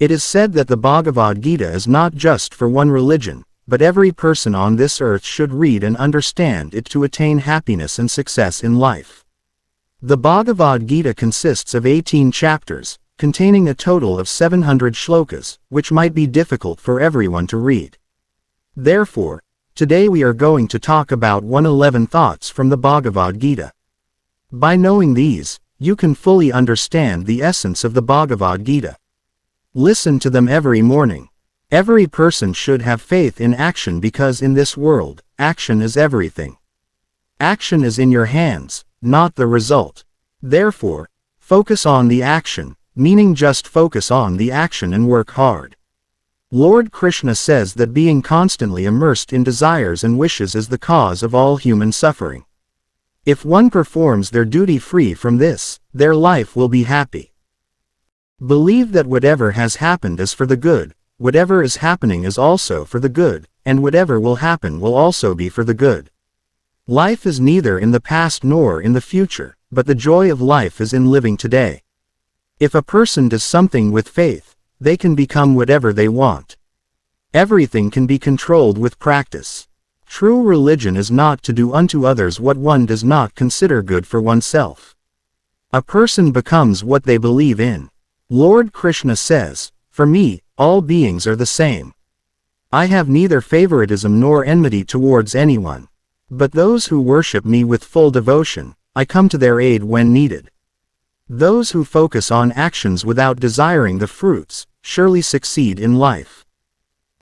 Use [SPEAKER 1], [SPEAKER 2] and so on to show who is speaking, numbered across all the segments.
[SPEAKER 1] It is said that the Bhagavad Gita is not just for one religion, but every person on this earth should read and understand it to attain happiness and success in life. The Bhagavad Gita consists of 18 chapters, containing a total of 700 shlokas, which might be difficult for everyone to read. Therefore, today we are going to talk about 111 thoughts from the Bhagavad Gita. By knowing these, you can fully understand the essence of the Bhagavad Gita. Listen to them every morning. Every person should have faith in action because in this world, action is everything. Action is in your hands, not the result. Therefore, focus on the action, meaning just focus on the action and work hard. Lord Krishna says that being constantly immersed in desires and wishes is the cause of all human suffering. If one performs their duty free from this, their life will be happy. Believe that whatever has happened is for the good, whatever is happening is also for the good, and whatever will happen will also be for the good. Life is neither in the past nor in the future, but the joy of life is in living today. If a person does something with faith, they can become whatever they want. Everything can be controlled with practice. True religion is not to do unto others what one does not consider good for oneself. A person becomes what they believe in. Lord Krishna says, "For me, all beings are the same. I have neither favoritism nor enmity towards anyone. But those who worship me with full devotion, I come to their aid when needed." Those who focus on actions without desiring the fruits, surely succeed in life.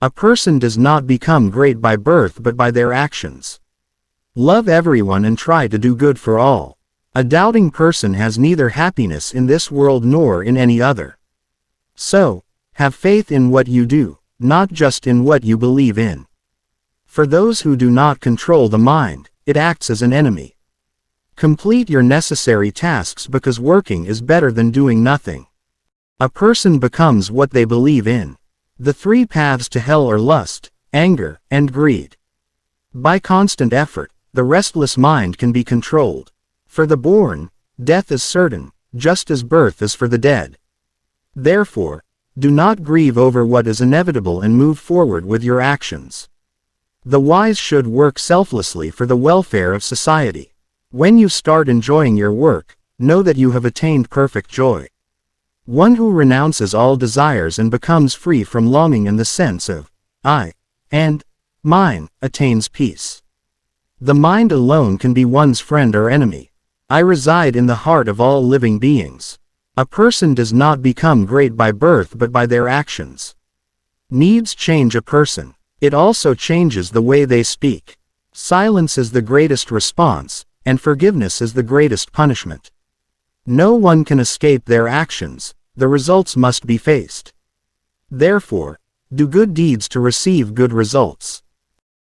[SPEAKER 1] A person does not become great by birth but by their actions. Love everyone and try to do good for all. A doubting person has neither happiness in this world nor in any other. So, have faith in what you do, not just in what you believe in. For those who do not control the mind, it acts as an enemy. Complete your necessary tasks because working is better than doing nothing. A person becomes what they believe in. The three paths to hell are lust, anger, and greed. By constant effort, the restless mind can be controlled. For the born, death is certain, just as birth is for the dead. Therefore, do not grieve over what is inevitable and move forward with your actions. The wise should work selflessly for the welfare of society. When you start enjoying your work, know that you have attained perfect joy. One who renounces all desires and becomes free from longing in the sense of I and mine attains peace. The mind alone can be one's friend or enemy. I reside in the heart of all living beings. A person does not become great by birth but by their actions. Needs change a person. It also changes the way they speak. Silence is the greatest response, and forgiveness is the greatest punishment. No one can escape their actions, the results must be faced. Therefore, do good deeds to receive good results.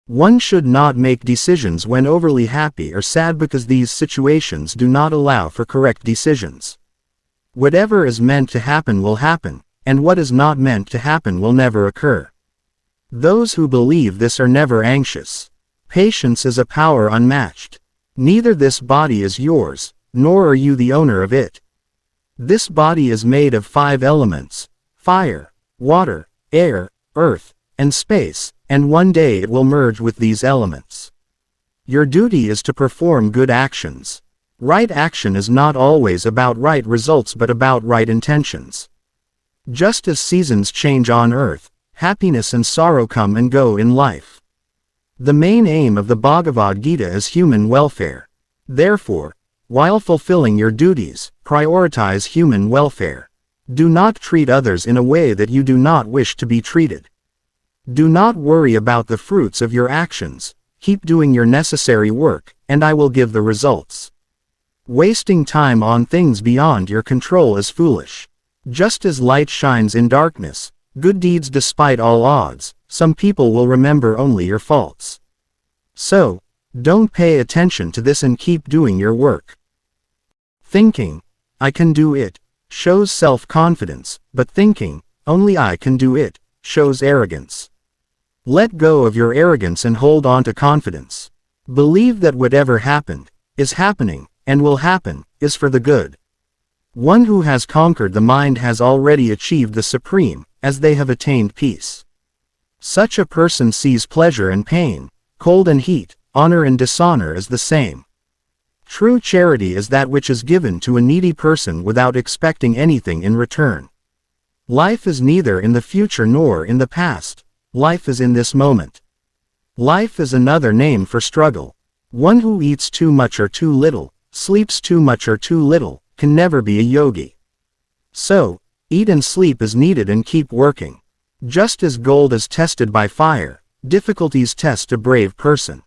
[SPEAKER 1] One should not make decisions when overly happy or sad because these situations do not allow for correct decisions. Whatever is meant to happen will happen, and what is not meant to happen will never occur. Those who believe this are never anxious. Patience is a power unmatched. Neither this body is yours, nor are you the owner of it. This body is made of 5 elements: fire, water, air, earth, and space, and one day it will merge with these elements. Your duty is to perform good actions. Right action is not always about right results but about right intentions. Just as seasons change on earth, happiness and sorrow come and go in life. The main aim of the Bhagavad Gita is human welfare. Therefore, while fulfilling your duties, prioritize human welfare. Do not treat others in a way that you do not wish to be treated. Do not worry about the fruits of your actions. Keep doing your necessary work, and I will give the results. Wasting time on things beyond your control is foolish. Just as light shines in darkness, good deeds despite all odds, some people will remember only your faults. So, don't pay attention to this and keep doing your work. Thinking, I can do it, shows self-confidence, but thinking, only I can do it, shows arrogance. Let go of your arrogance and hold on to confidence. Believe that whatever happened, is happening, and will happen, is for the good. One who has conquered the mind has already achieved the supreme, as they have attained peace. Such a person sees pleasure and pain, cold and heat, honor and dishonor as the same. True charity is that which is given to a needy person without expecting anything in return. Life is neither in the future nor in the past. Life is in this moment. Life is another name for struggle. One who eats too much or too little, sleeps too much or too little, can never be a yogi. So, eat and sleep as needed and keep working. Just as gold is tested by fire, difficulties test a brave person.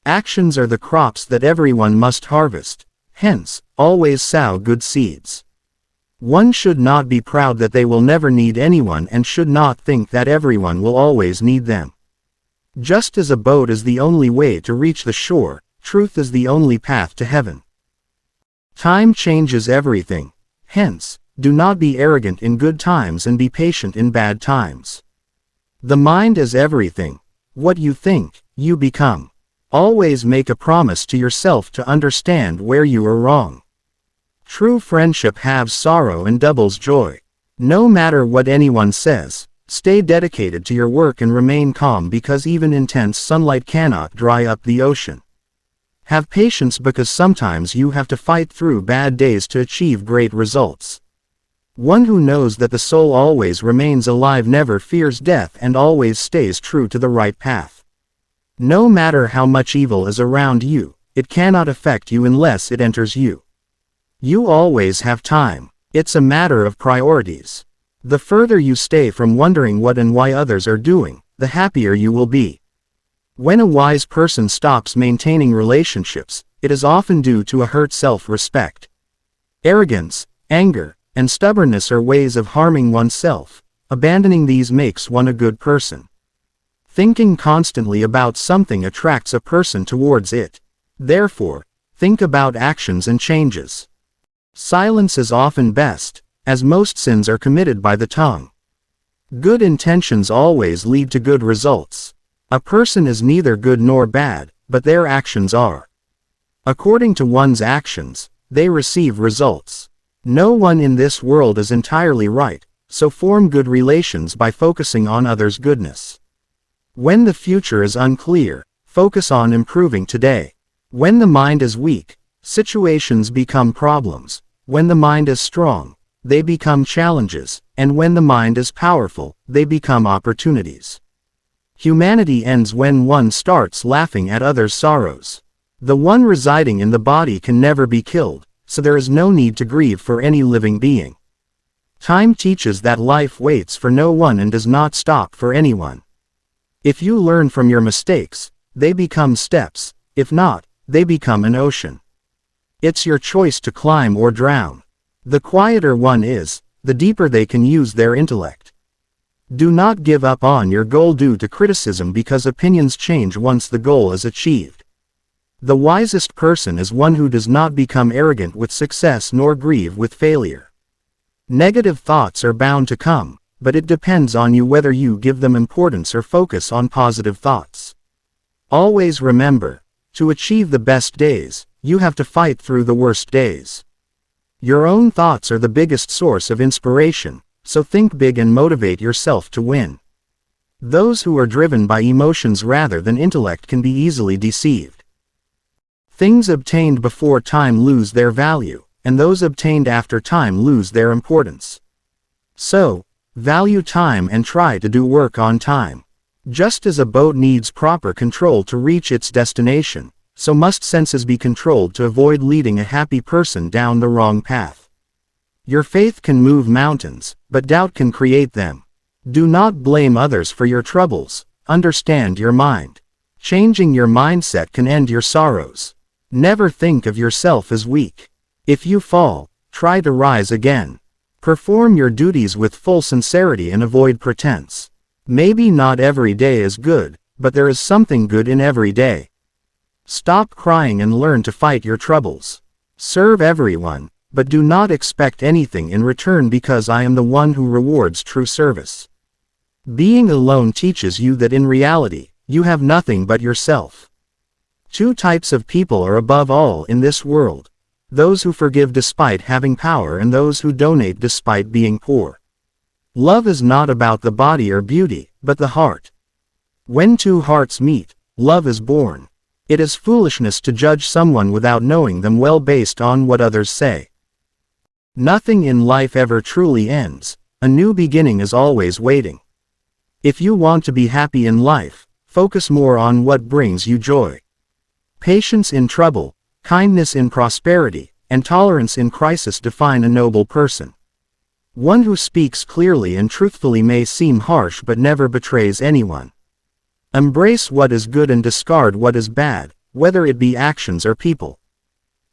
[SPEAKER 1] Actions are the crops that everyone must harvest, hence, always sow good seeds. One should not be proud that they will never need anyone and should not think that everyone will always need them. Just as a boat is the only way to reach the shore, truth is the only path to heaven. Time changes everything. Hence, do not be arrogant in good times and be patient in bad times. The mind is everything. What you think, you become. Always make a promise to yourself to understand where you are wrong. True friendship halves sorrow and doubles joy. No matter what anyone says, stay dedicated to your work and remain calm because even intense sunlight cannot dry up the ocean. Have patience because sometimes you have to fight through bad days to achieve great results. One who knows that the soul always remains alive never fears death and always stays true to the right path. No matter how much evil is around you, it cannot affect you unless it enters you. You always have time. It's a matter of priorities. The further you stay from wondering what and why others are doing, the happier you will be. When a wise person stops maintaining relationships, it is often due to a hurt self-respect. Arrogance, anger, and stubbornness are ways of harming oneself. Abandoning these makes one a good person. Thinking constantly about something attracts a person towards it. Therefore, think about actions and changes. Silence is often best, as most sins are committed by the tongue. Good intentions always lead to good results. A person is neither good nor bad, but their actions are. According to one's actions, they receive results. No one in this world is entirely right, so form good relations by focusing on others' goodness. When the future is unclear, focus on improving today. When the mind is weak, situations become problems. When the mind is strong, they become challenges, and when the mind is powerful, they become opportunities. Humanity ends when one starts laughing at others' sorrows. The one residing in the body can never be killed, so there is no need to grieve for any living being. Time teaches that life waits for no one and does not stop for anyone. If you learn from your mistakes, they become steps. If not, they become an ocean. It's your choice to climb or drown. The quieter one is, the deeper they can use their intellect. Do not give up on your goal due to criticism because opinions change once the goal is achieved. The wisest person is one who does not become arrogant with success nor grieve with failure. Negative thoughts are bound to come, but it depends on you whether you give them importance or focus on positive thoughts. Always remember, to achieve the best days, you have to fight through the worst days. Your own thoughts are the biggest source of inspiration, so think big and motivate yourself to win. Those who are driven by emotions rather than intellect can be easily deceived. Things obtained before time lose their value, and those obtained after time lose their importance. So, value time and try to do work on time. Just as a boat needs proper control to reach its destination, so must senses be controlled to avoid leading a happy person down the wrong path. Your faith can move mountains, but doubt can create them. Do not blame others for your troubles, understand your mind. Changing your mindset can end your sorrows. Never think of yourself as weak. If you fall, try to rise again. Perform your duties with full sincerity and avoid pretense. Maybe not every day is good, but there is something good in every day. Stop crying and learn to fight your troubles. Serve everyone, but do not expect anything in return because I am the one who rewards true service. Being alone teaches you that in reality, you have nothing but yourself. Two types of people are above all in this world: those who forgive despite having power and those who donate despite being poor. Love is not about the body or beauty, but the heart. When two hearts meet, love is born. It is foolishness to judge someone without knowing them well based on what others say. Nothing in life ever truly ends. A new beginning is always waiting. If you want to be happy in life, focus more on what brings you joy. Patience in trouble, kindness in prosperity, and tolerance in crisis define a noble person. One who speaks clearly and truthfully may seem harsh but never betrays anyone. Embrace what is good and discard what is bad, whether it be actions or people.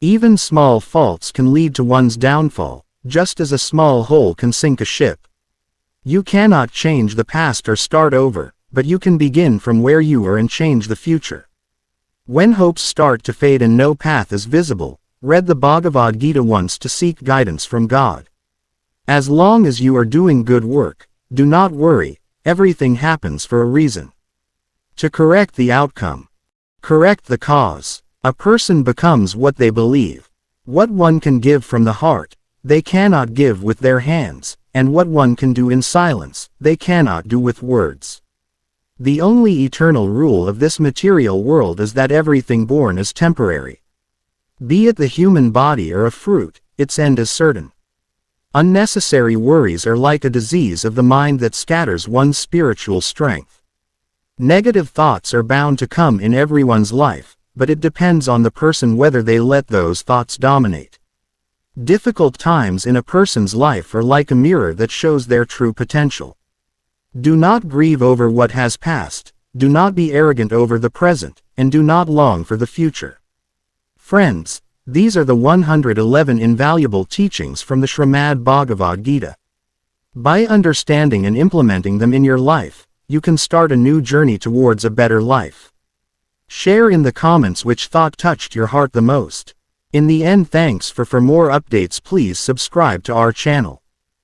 [SPEAKER 1] Even small faults can lead to one's downfall, just as a small hole can sink a ship. You cannot change the past or start over, but you can begin from where you are and change the future. When hopes start to fade and no path is visible, read the Bhagavad Gita once to seek guidance from God. As long as you are doing good work, do not worry, everything happens for a reason. To correct the outcome. Correct the cause. A person becomes what they believe. What one can give from the heart, they cannot give with their hands, and what one can do in silence, they cannot do with words. The only eternal rule of this material world is that everything born is temporary. Be it the human body or a fruit, its end is certain. Unnecessary worries are like a disease of the mind that scatters one's spiritual strength. Negative thoughts are bound to come in everyone's life, but it depends on the person whether they let those thoughts dominate. Difficult times in a person's life are like a mirror that shows their true potential. Do not grieve over what has passed, do not be arrogant over the present, and do not long for the future. Friends, these are the 111 invaluable teachings from the Shrimad Bhagawad Gita. By understanding and implementing them in your life, you can start a new journey towards a better life. Share in the comments which thought touched your heart the most. In the end, thanks for more updates, please subscribe to our channel.